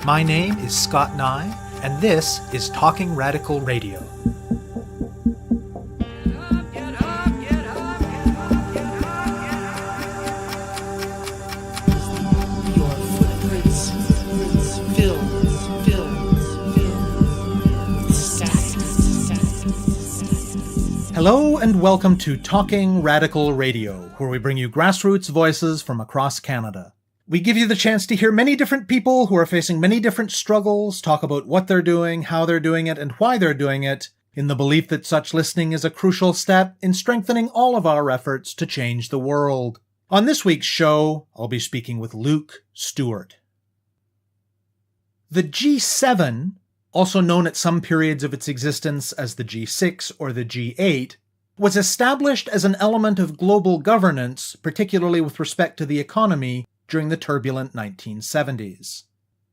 My name is Scott Neigh, and this is Talking Radical Radio. Hello and welcome to Talking Radical Radio, where we bring you grassroots voices from across Canada. We give you the chance to hear many different people who are facing many different struggles, talk about what they're doing, how they're doing it, and why they're doing it, in the belief that such listening is a crucial step in strengthening all of our efforts to change the world. On this week's show, I'll be speaking with Luke Stewart. The G7, also known at some periods of its existence as the G6 or the G8, was established as an element of global governance, particularly with respect to the economy, during the turbulent 1970s.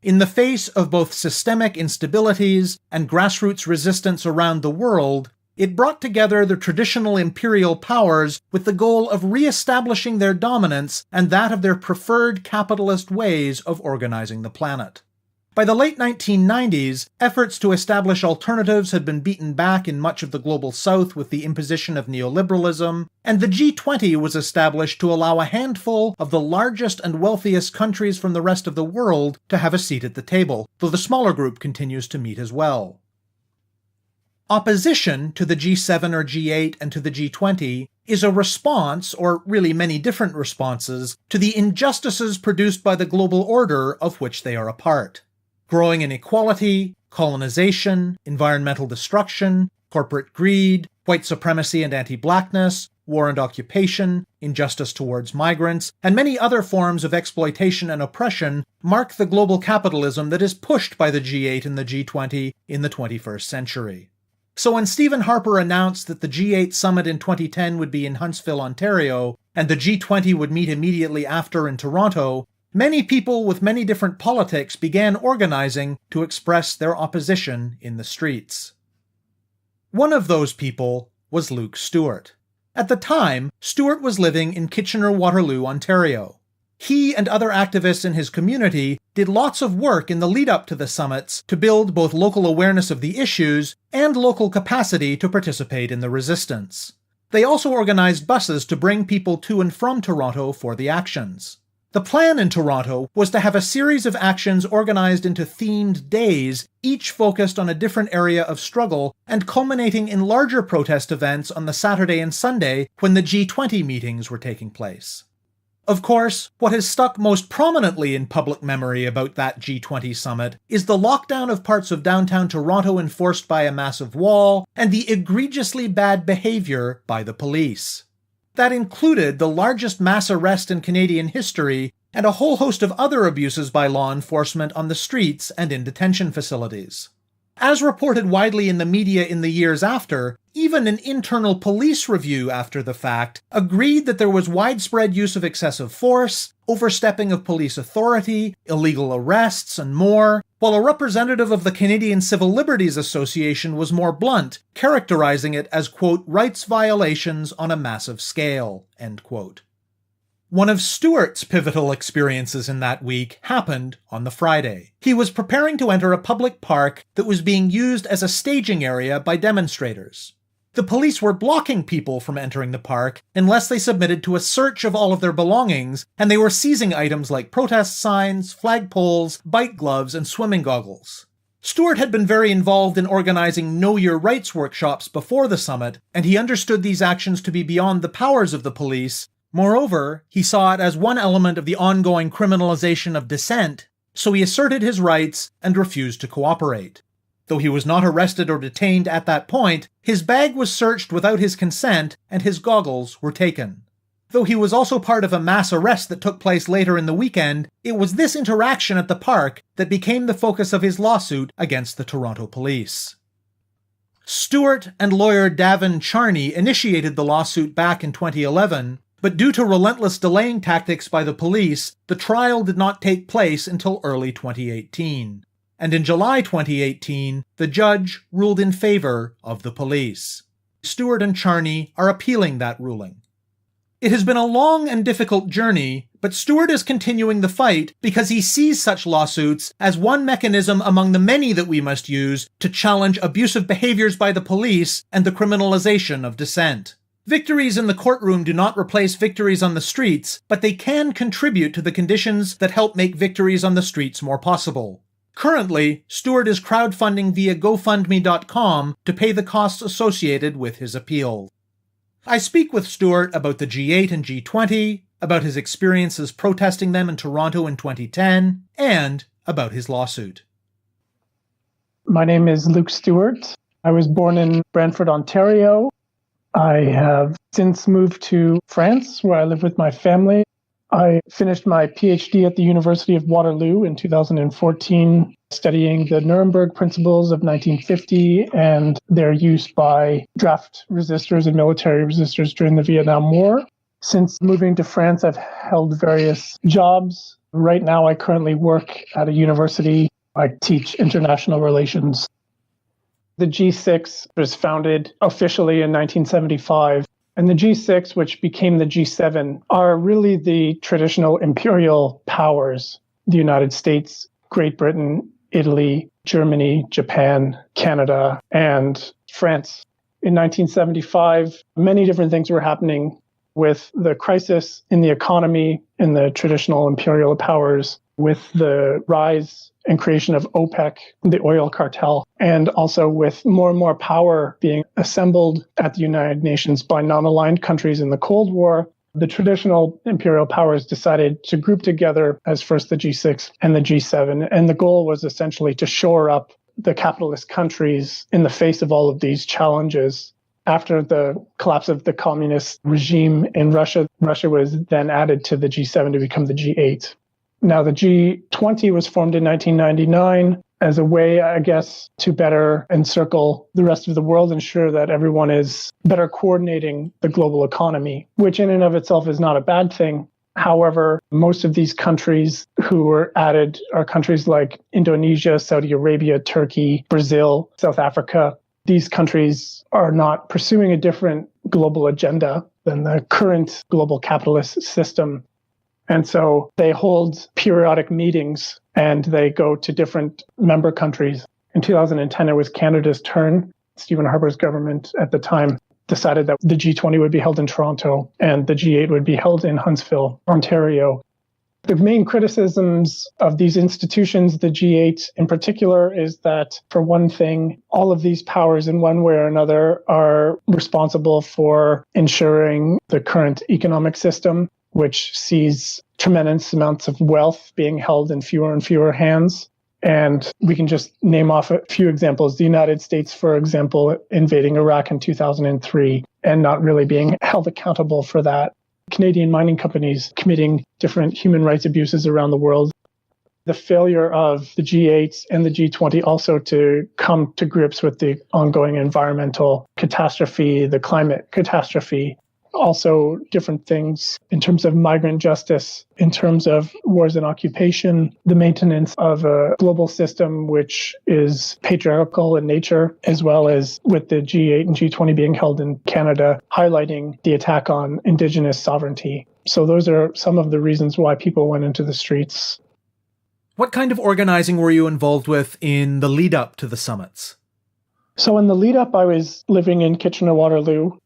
In the face of both systemic instabilities and grassroots resistance around the world, it brought together the traditional imperial powers with the goal of re-establishing their dominance and that of their preferred capitalist ways of organizing the planet. By the late 1990s, efforts to establish alternatives had been beaten back in much of the global south with the imposition of neoliberalism, and the G20 was established to allow a handful of the largest and wealthiest countries from the rest of the world to have a seat at the table, though the smaller group continues to meet as well. Opposition to the G7 or G8 and to the G20 is a response, or really many different responses, to the injustices produced by the global order of which they are a part. Growing inequality, colonization, environmental destruction, corporate greed, white supremacy and anti-blackness, war and occupation, injustice towards migrants, and many other forms of exploitation and oppression mark the global capitalism that is pushed by the G8 and the G20 in the 21st century. So when Stephen Harper announced that the G8 summit in 2010 would be in Huntsville, Ontario, and the G20 would meet immediately after in Toronto, many people with many different politics began organizing to express their opposition in the streets. One of those people was Luke Stewart. At the time, Stewart was living in Kitchener-Waterloo, Ontario. He and other activists in his community did lots of work in the lead-up to the summits to build both local awareness of the issues and local capacity to participate in the resistance. They also organized buses to bring people to and from Toronto for the actions. The plan in Toronto was to have a series of actions organized into themed days, each focused on a different area of struggle, and culminating in larger protest events on the Saturday and Sunday when the G20 meetings were taking place. Of course, what has stuck most prominently in public memory about that G20 summit is the lockdown of parts of downtown Toronto enforced by a massive wall, and the egregiously bad behaviour by the police. That included the largest mass arrest in Canadian history and a whole host of other abuses by law enforcement on the streets and in detention facilities. As reported widely in the media in the years after, even an internal police review after the fact agreed that there was widespread use of excessive force, overstepping of police authority, illegal arrests, and more, while a representative of the Canadian Civil Liberties Association was more blunt, characterizing it as, quote, rights violations on a massive scale, end quote. One of Stewart's pivotal experiences in that week happened on the Friday. He was preparing to enter a public park that was being used as a staging area by demonstrators. The police were blocking people from entering the park unless they submitted to a search of all of their belongings, and they were seizing items like protest signs, flagpoles, bike gloves, and swimming goggles. Stewart had been very involved in organizing Know Your Rights workshops before the summit, and he understood these actions to be beyond the powers of the police. Moreover, he saw it as one element of the ongoing criminalization of dissent, so he asserted his rights and refused to cooperate. Though he was not arrested or detained at that point, his bag was searched without his consent and his goggles were taken. Though he was also part of a mass arrest that took place later in the weekend, it was this interaction at the park that became the focus of his lawsuit against the Toronto police. Stewart and lawyer Davin Charney initiated the lawsuit back in 2011, but due to relentless delaying tactics by the police, the trial did not take place until early 2018. And in July 2018, the judge ruled in favor of the police. Stewart and Charney are appealing that ruling. It has been a long and difficult journey, But Stewart is continuing the fight because he sees such lawsuits as one mechanism among the many that we must use to challenge abusive behaviors by the police and the criminalization of dissent. Victories in the courtroom do not replace victories on the streets, but they can contribute to the conditions that help make victories on the streets more possible. Currently, Stewart is crowdfunding via GoFundMe.com to pay the costs associated with his appeal. I speak with Stewart about the G8 and G20, about his experiences protesting them in Toronto in 2010, and about his lawsuit. My name is Luke Stewart. I was born in Brantford, Ontario. I have since moved to France, where I live with my family. I finished my PhD at the University of Waterloo in 2014, studying the Nuremberg principles of 1950 and their use by draft resistors and military resistors during the Vietnam War. Since moving to France, I've held various jobs. Right now, I currently work at a university. I teach international relations. The G6 was founded officially in 1975. And the G6, which became the G7, are really the traditional imperial powers: the United States, Great Britain, Italy, Germany, Japan, Canada, and France. In 1975, many different things were happening with the crisis in the economy in the traditional imperial powers, with the rise and creation of OPEC, the oil cartel, and also with more and more power being assembled at the United Nations by non-aligned countries in the Cold War. The traditional imperial powers decided to group together as first the G6 and the G7, and the goal was essentially to shore up the capitalist countries in the face of all of these challenges. After the collapse of the communist regime in Russia, Russia was then added to the G7 to become the G8. Now, the G20 was formed in 1999 as a way, I guess, to better encircle the rest of the world, ensure that everyone is better coordinating the global economy, which in and of itself is not a bad thing. However, most of these countries who were added are countries like Indonesia, Saudi Arabia, Turkey, Brazil, South Africa. These countries are not pursuing a different global agenda than the current global capitalist system. And so they hold periodic meetings and they go to different member countries. In 2010, it was Canada's turn. Stephen Harper's government at the time decided that the G20 would be held in Toronto and the G8 would be held in Huntsville, Ontario. The main criticisms of these institutions, the G8 in particular, is that, for one thing, all of these powers in one way or another are responsible for ensuring the current economic system, which sees tremendous amounts of wealth being held in fewer and fewer hands. And we can just name off a few examples. The United States, for example, invading Iraq in 2003 and not really being held accountable for that. Canadian mining companies committing different human rights abuses around the world. The failure of the G8 and the G20 also to come to grips with the ongoing environmental catastrophe, the climate catastrophe. Also different things in terms of migrant justice, in terms of wars and occupation, the maintenance of a global system which is patriarchal in nature, as well as with the G8 and G20 being held in Canada, highlighting the attack on Indigenous sovereignty. So those are some of the reasons why people went into the streets. What kind of organizing were you involved with in the lead up to the summits? So in the lead up, I was living in Kitchener-Waterloo.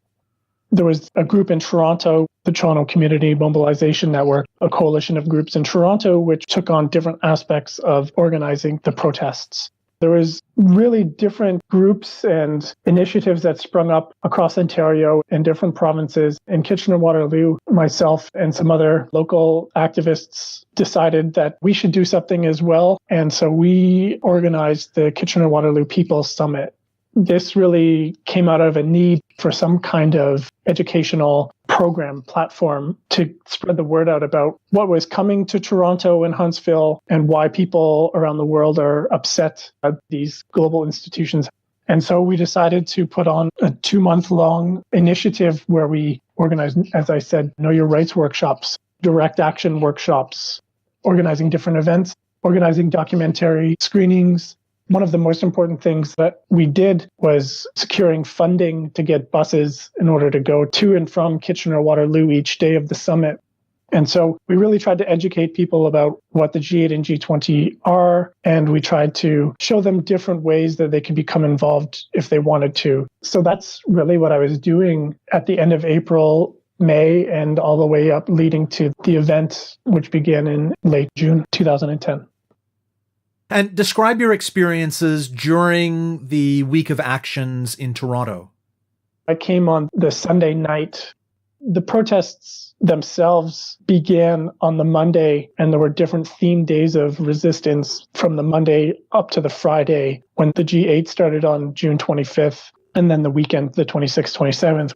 There was a group in Toronto, the Toronto Community Mobilization Network, a coalition of groups in Toronto, which took on different aspects of organizing the protests. There was really different groups and initiatives that sprung up across Ontario and different provinces. In Kitchener-Waterloo, myself and some other local activists decided that we should do something as well. And so we organized the Kitchener-Waterloo People's Summit. This really came out of a need for some kind of educational program platform to spread the word out about what was coming to Toronto and Huntsville and why people around the world are upset at these global institutions. And so we decided to put on a 2-month-long initiative where we organized, as I said, Know Your Rights workshops, direct action workshops, organizing different events, organizing documentary screenings. One of the most important things that we did was securing funding to get buses in order to go to and from Kitchener-Waterloo each day of the summit. And so we really tried to educate people about what the G8 and G20 are, and we tried to show them different ways that they could become involved if they wanted to. So that's really what I was doing at the end of April, May, and all the way up leading to the event, which began in late June 2010. And describe your experiences during the week of actions in Toronto. I came on the Sunday night. The protests themselves began on the Monday, and there were different themed days of resistance from the Monday up to the Friday when the G8 started on June 25th, and then the weekend, the 26th, 27th.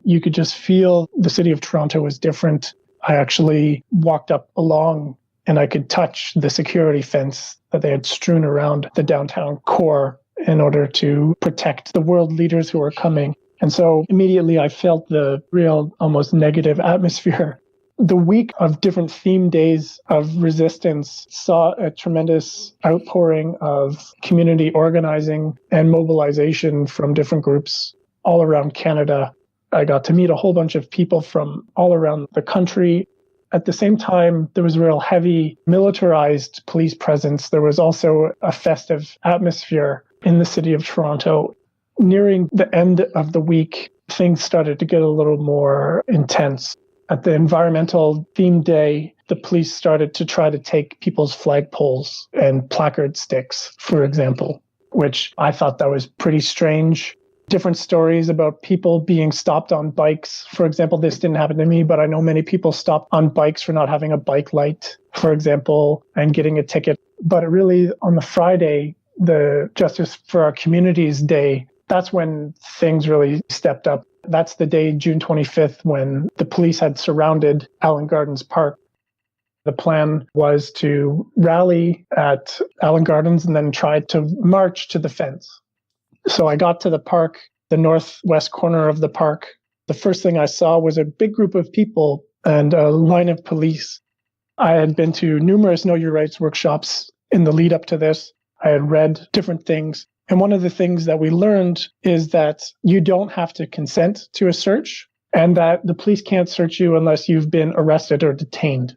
You could just feel the city of Toronto was different. I actually walked up along and I could touch the security fence that they had strewn around the downtown core in order to protect the world leaders who were coming. And so immediately I felt the real, almost negative atmosphere. The week of different theme days of resistance saw a tremendous outpouring of community organizing and mobilization from different groups all around Canada. I got to meet a whole bunch of people from all around the country. At the same time, there was a real heavy militarized police presence. There was also a festive atmosphere in the city of Toronto. Nearing the end of the week, things started to get a little more intense. At the environmental theme day, the police started to try to take people's flagpoles and placard sticks, for example, which I thought that was pretty strange. Different stories about people being stopped on bikes. For example, this didn't happen to me, but I know many people stopped on bikes for not having a bike light, for example, and getting a ticket. But really, on the Friday, the Justice for Our Communities Day, that's when things really stepped up. That's the day, June 25th, when the police had surrounded Allen Gardens Park. The plan was to rally at Allen Gardens and then try to march to the fence. So I got to the park, the northwest corner of the park. The first thing I saw was a big group of people and a line of police. I had been to numerous Know Your Rights workshops in the lead up to this. I had read different things. And one of the things that we learned is that you don't have to consent to a search and that the police can't search you unless you've been arrested or detained.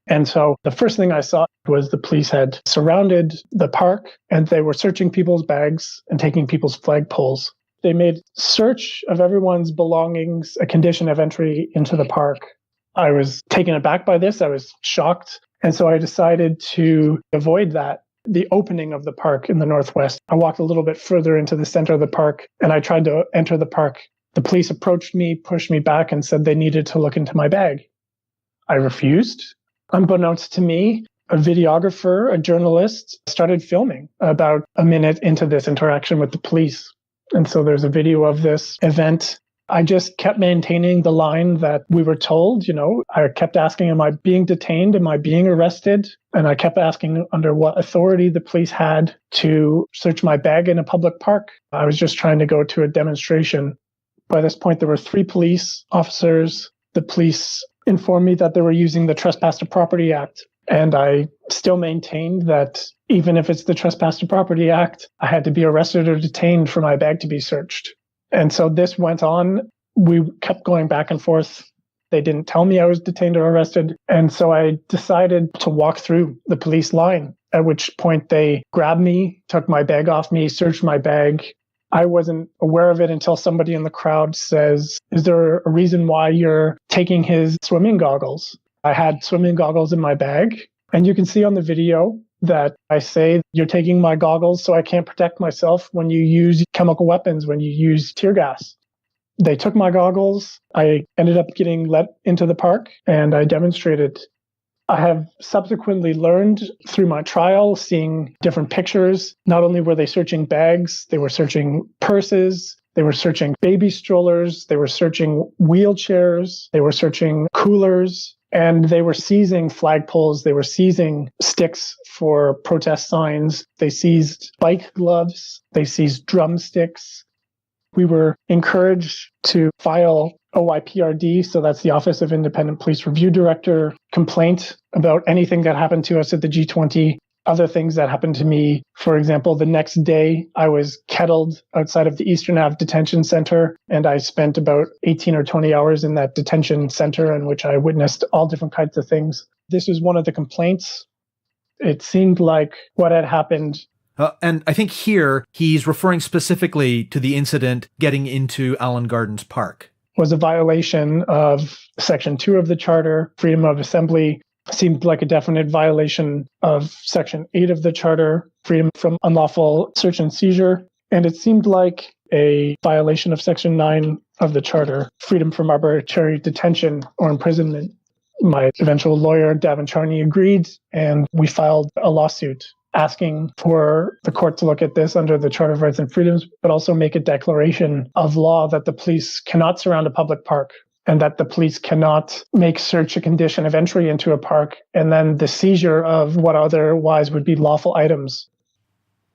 And so the first thing I saw was the police had surrounded the park and they were searching people's bags and taking people's flagpoles. They made search of everyone's belongings a condition of entry into the park. I was taken aback by this. I was shocked. And so I decided to avoid that. The opening of the park in the northwest. I walked a little bit further into the center of the park and I tried to enter the park. The police approached me, pushed me back and said they needed to look into my bag. I refused. Unbeknownst to me, a videographer, a journalist, started filming about a minute into this interaction with the police. And so there's a video of this event. I just kept maintaining the line that we were told, I kept asking, am I being detained? Am I being arrested? And I kept asking under what authority the police had to search my bag in a public park. I was just trying to go to a demonstration. By this point, there were 3 police officers. The police informed me that they were using the Trespass to Property Act. And I still maintained that even if it's the Trespass to Property Act, I had to be arrested or detained for my bag to be searched. And so this went on. We kept going back and forth. They didn't tell me I was detained or arrested. And so I decided to walk through the police line, at which point they grabbed me, took my bag off me, searched my bag. I wasn't aware of it until somebody in the crowd says, is there a reason why you're taking his swimming goggles? I had swimming goggles in my bag. And you can see on the video that I say, you're taking my goggles so I can't protect myself when you use chemical weapons, when you use tear gas. They took my goggles. I ended up getting let into the park and I demonstrated. I have subsequently learned through my trial, seeing different pictures. Not only were they searching bags, they were searching purses, they were searching baby strollers, they were searching wheelchairs, they were searching coolers. And they were seizing flagpoles, they were seizing sticks for protest signs, they seized bike gloves, they seized drumsticks. We were encouraged to file OIPRD, so that's the Office of Independent Police Review Director, complaint about anything that happened to us at the G20. Other things that happened to me, for example, the next day I was kettled outside of the Eastern Ave Detention Center, and I spent about 18 or 20 hours in that detention center in which I witnessed all different kinds of things. This was one of the complaints. It seemed like what had happened. And I think here he's referring specifically to the incident getting into Allen Gardens Park. Was a violation of Section 2 of the Charter, freedom of assembly. Seemed like a definite violation of Section 8 of the Charter, freedom from unlawful search and seizure. And it seemed like a violation of Section 9 of the Charter, freedom from arbitrary detention or imprisonment. My eventual lawyer, Davin Charney, agreed, and we filed a lawsuit asking for the court to look at this under the Charter of Rights and Freedoms, but also make a declaration of law that the police cannot surround a public park, and that the police cannot make search a condition of entry into a park, and then the seizure of what otherwise would be lawful items.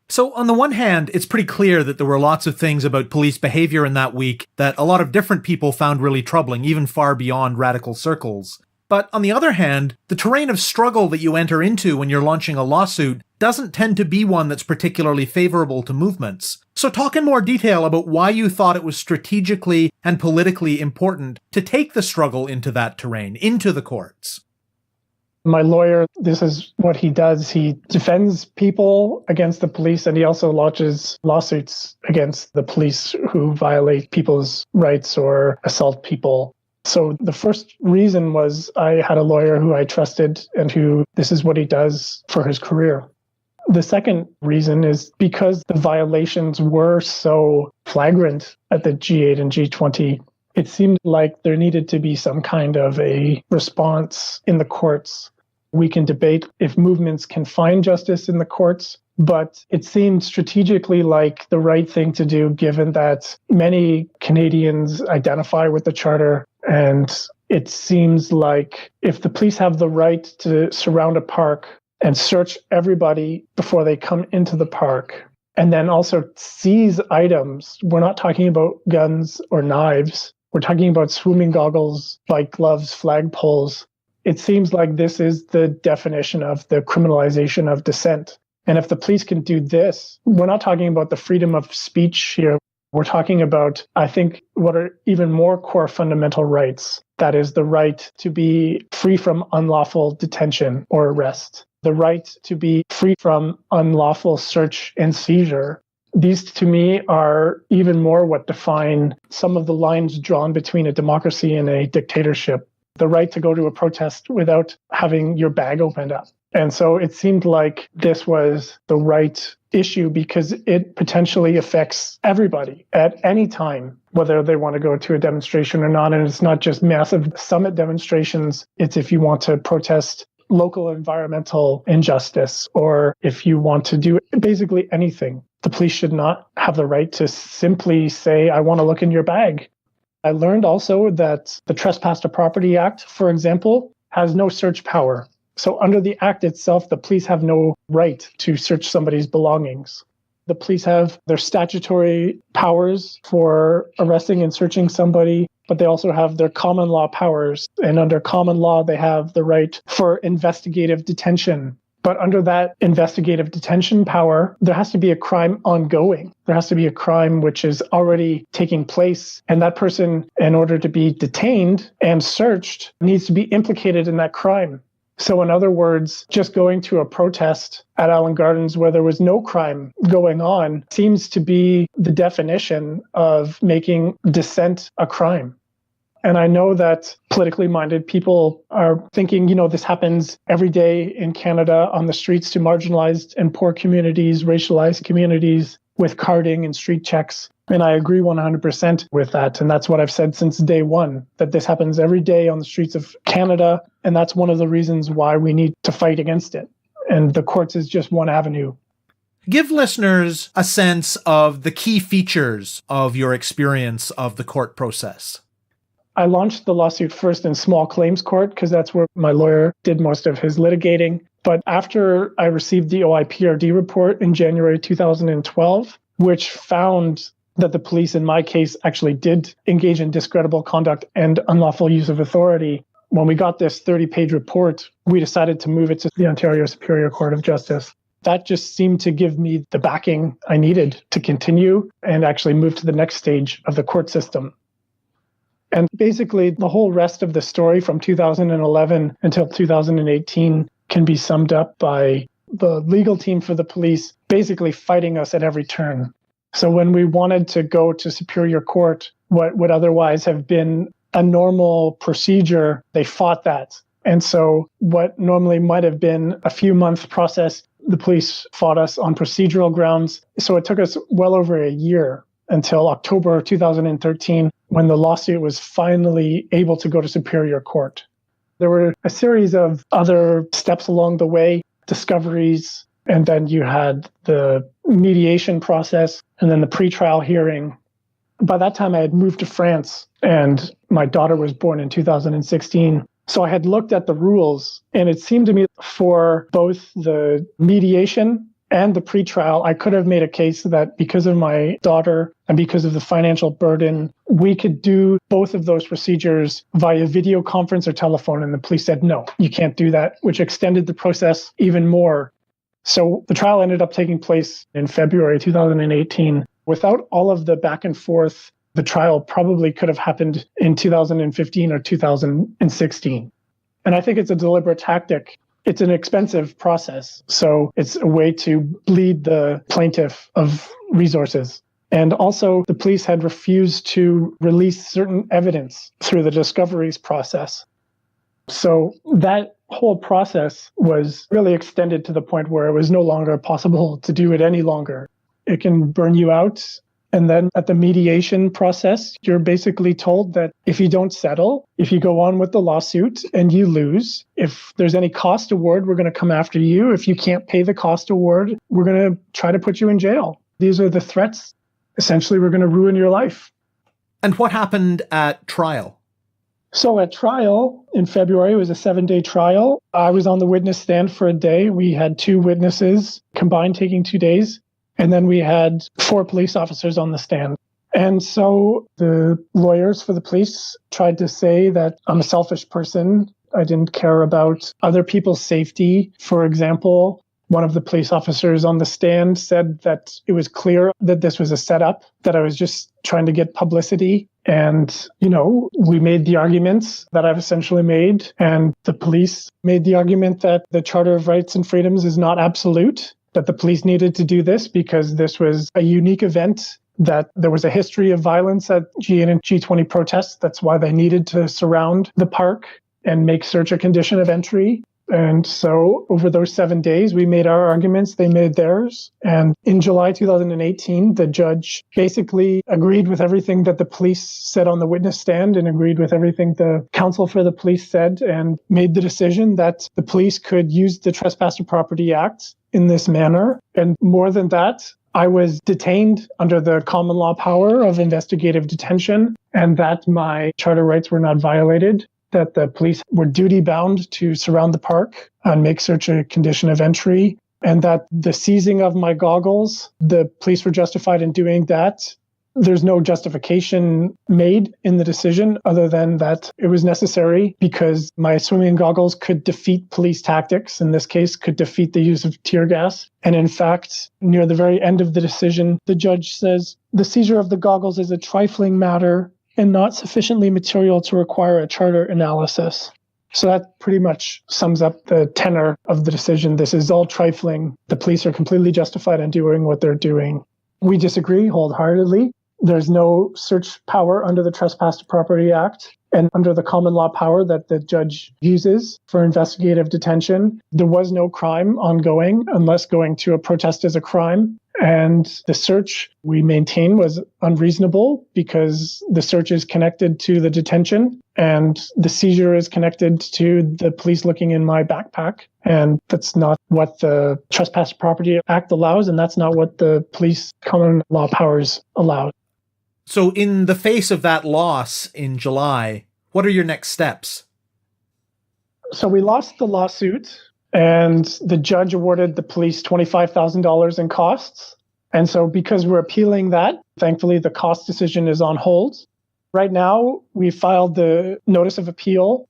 So on the one hand, it's pretty clear that there were lots of things about police behaviour in that week that a lot of different people found really troubling, even far beyond radical circles. But on the other hand, the terrain of struggle that you enter into when you're launching a lawsuit doesn't tend to be one that's particularly favourable to movements. So talk in more detail about why you thought it was strategically and politically important to take the struggle into that terrain, into the courts. My lawyer, this is what he does. He defends people against the police, and he also launches lawsuits against the police who violate people's rights or assault people. So the first reason was I had a lawyer who I trusted and who this is what he does for his career. The second reason is because the violations were so flagrant at the G8 and G20, it seemed like there needed to be some kind of a response in the courts. We can debate if movements can find justice in the courts, but it seemed strategically like the right thing to do, given that many Canadians identify with the Charter. And it seems like if the police have the right to surround a park and search everybody before they come into the park, and then also seize items, we're not talking about guns or knives. We're talking about swimming goggles, bike gloves, flagpoles. It seems like this is the definition of the criminalization of dissent. And if the police can do this, we're not talking about the freedom of speech here. We're talking about, I think, what are even more core fundamental rights. That is the right to be free from unlawful detention or arrest, the right to be free from unlawful search and seizure. These, to me, are even more what define some of the lines drawn between a democracy and a dictatorship. The right to go to a protest without having your bag opened up. And so it seemed like this was the right issue because it potentially affects everybody at any time, whether they want to go to a demonstration or not. And it's not just massive summit demonstrations. It's if you want to protest local environmental injustice, or if you want to do basically anything. The police should not have the right to simply say, I want to look in your bag. I learned also that the Trespass to Property Act, for example, has no search power. So under the act itself, the police have no right to search somebody's belongings. The police have their statutory powers for arresting and searching somebody, but they also have their common law powers. And under common law, they have the right for investigative detention. But under that investigative detention power, there has to be a crime ongoing. There has to be a crime which is already taking place. And that person, in order to be detained and searched, needs to be implicated in that crime. So in other words, just going to a protest at Allen Gardens where there was no crime going on seems to be the definition of making dissent a crime. And I know that politically minded people are thinking, this happens every day in Canada on the streets to marginalized and poor communities, racialized communities, with carding and street checks. And I agree 100% with that. And that's what I've said since day one, that this happens every day on the streets of Canada. And that's one of the reasons why we need to fight against it. And the courts is just one avenue. Give listeners a sense of the key features of your experience of the court process. I launched the lawsuit first in small claims court because that's where my lawyer did most of his litigating. But after I received the OIPRD report in January 2012, which found that the police in my case actually did engage in discreditable conduct and unlawful use of authority, when we got this 30-page report, we decided to move it to the Ontario Superior Court of Justice. that just seemed to give me the backing I needed to continue and actually move to the next stage of the court system. And basically, the whole rest of the story from 2011 until 2018 can be summed up by the legal team for the police basically fighting us at every turn. So when we wanted to go to Superior Court, what would otherwise have been a normal procedure, they fought that. And so what normally might have been a few month process, the police fought us on procedural grounds. So it took us well over a year until October 2013, when the lawsuit was finally able to go to Superior Court. There were a series of other steps along the way, discoveries, and then you had the mediation process and then the pretrial hearing. By that time, I had moved to France and my daughter was born in 2016. So I had looked at the rules, and it seemed to me for both the mediation and the pretrial, I could have made a case that because of my daughter and because of the financial burden, we could do both of those procedures via video conference or telephone. And the police said, no, you can't do that, which extended the process even more. So the trial ended up taking place in February 2018. Without all of the back and forth, the trial probably could have happened in 2015 or 2016. And I think it's a deliberate tactic. It's an expensive process. So it's a way to bleed the plaintiff of resources. And also, the police had refused to release certain evidence through the discoveries process. So that whole process was really extended to the point where it was no longer possible to do it any longer. It can burn you out. And then at the mediation process, you're basically told that if you don't settle, if you go on with the lawsuit and you lose, if there's any cost award, we're going to come after you. If you can't pay the cost award, we're going to try to put you in jail. These are the threats. Essentially, we're going to ruin your life. And what happened at trial? So at trial in February, it was a 7-day trial. I was on the witness stand for a day. We had 2 witnesses combined taking 2 days. And then we had 4 police officers on the stand. And so the lawyers for the police tried to say that I'm a selfish person. I didn't care about other people's safety. For example, one of the police officers on the stand said that it was clear that this was a setup, that I was just trying to get publicity. And, we made the arguments that I've essentially made. And the police made the argument that the Charter of Rights and Freedoms is not absolute, that the police needed to do this because this was a unique event, that there was a history of violence at G8 and G20 protests. That's why they needed to surround the park and make search a condition of entry. And so over those 7 days, we made our arguments, they made theirs. And in July 2018, the judge basically agreed with everything that the police said on the witness stand and agreed with everything the counsel for the police said, and made the decision that the police could use the Trespass of Property Act in this manner. And more than that, I was detained under the common law power of investigative detention, and that my charter rights were not violated, that the police were duty-bound to surround the park and make search a condition of entry, and that the seizing of my goggles, the police were justified in doing that. There's no justification made in the decision other than that it was necessary because my swimming goggles could defeat police tactics, in this case, could defeat the use of tear gas. And in fact, near the very end of the decision, the judge says, the seizure of the goggles is a trifling matter and not sufficiently material to require a charter analysis. So that pretty much sums up the tenor of the decision. This is all trifling. The police are completely justified in doing what they're doing. We disagree wholeheartedly. There's no search power under the Trespass of Property Act and under the common law power that the judge uses for investigative detention. There was no crime ongoing unless going to a protest is a crime. And the search we maintain was unreasonable because the search is connected to the detention and the seizure is connected to the police looking in my backpack. And that's not what the Trespass Property Act allows, and that's not what the police common law powers allow. So in the face of that loss in July, what are your next steps? So we lost the lawsuit, and the judge awarded the police $25,000 in costs. And so because we're appealing that, thankfully the cost decision is on hold. Right now, we filed the notice of appeal.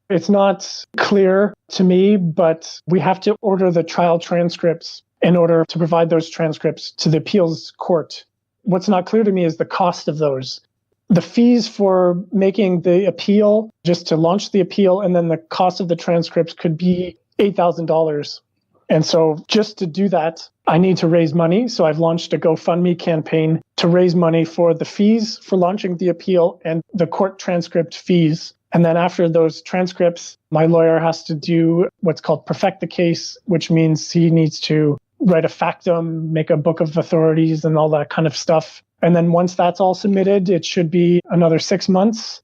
It's not clear to me, but we have to order the trial transcripts in order to provide those transcripts to the appeals court. What's not clear to me is the cost of those. The fees for making the appeal, just to launch the appeal, and then the cost of the transcripts could be $8,000. And so just to do that, I need to raise money. So I've launched a GoFundMe campaign to raise money for the fees for launching the appeal and the court transcript fees. And then after those transcripts, my lawyer has to do what's called perfect the case, which means he needs to write a factum, make a book of authorities and all that kind of stuff. And then once that's all submitted, it should be another 6 months.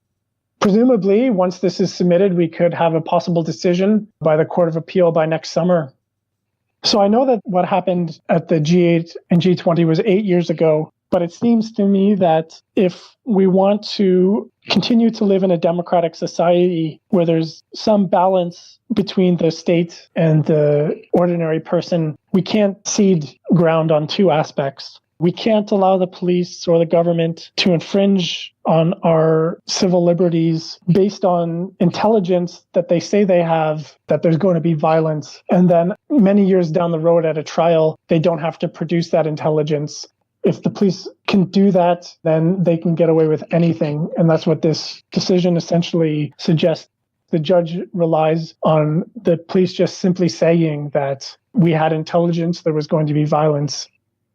Presumably, once this is submitted, we could have a possible decision by the Court of Appeal by next summer. So I know that what happened at the G8 and G20 was 8 years ago, but it seems to me that if we want to continue to live in a democratic society where there's some balance between the state and the ordinary person, we can't cede ground on two aspects. We can't allow the police or the government to infringe on our civil liberties based on intelligence that they say they have, that there's going to be violence. And then many years down the road at a trial, they don't have to produce that intelligence. If the police can do that, then they can get away with anything. And that's what this decision essentially suggests. The judge relies on the police just simply saying that we had intelligence, there was going to be violence.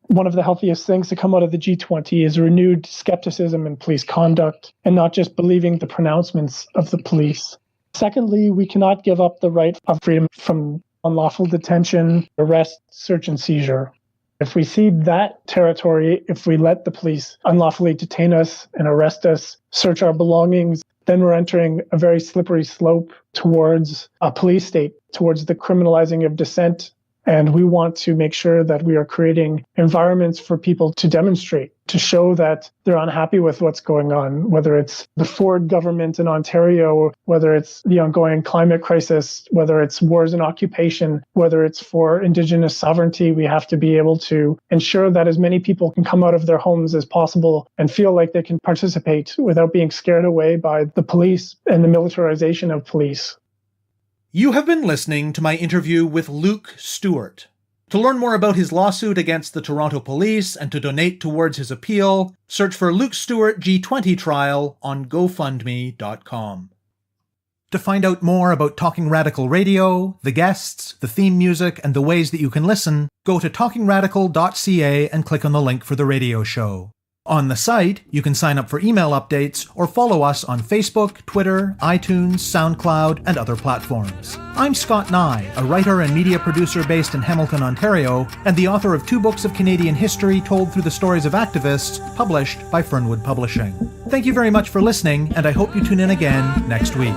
One of the healthiest things to come out of the G20 is renewed skepticism in police conduct and not just believing the pronouncements of the police. Secondly, we cannot give up the right of freedom from unlawful detention, arrest, search, and seizure. If we cede that territory, if we let the police unlawfully detain us and arrest us, search our belongings, then we're entering a very slippery slope towards a police state, towards the criminalizing of dissent. And we want to make sure that we are creating environments for people to demonstrate, to show that they're unhappy with what's going on, whether it's the Ford government in Ontario, whether it's the ongoing climate crisis, whether it's wars and occupation, whether it's for Indigenous sovereignty. We have to be able to ensure that as many people can come out of their homes as possible and feel like they can participate without being scared away by the police and the militarization of police. You have been listening to my interview with Luke Stewart. To learn more about his lawsuit against the Toronto Police and to donate towards his appeal, search for Luke Stewart G20 trial on GoFundMe.com. To find out more about Talking Radical Radio, the guests, the theme music, and the ways that you can listen, go to talkingradical.ca and click on the link for the radio show. On the site, you can sign up for email updates or follow us on Facebook, Twitter, iTunes, SoundCloud, and other platforms. I'm Scott Neigh, a writer and media producer based in Hamilton, Ontario, and the author of 2 books of Canadian history told through the stories of activists, published by Fernwood Publishing. Thank you very much for listening, and I hope you tune in again next week.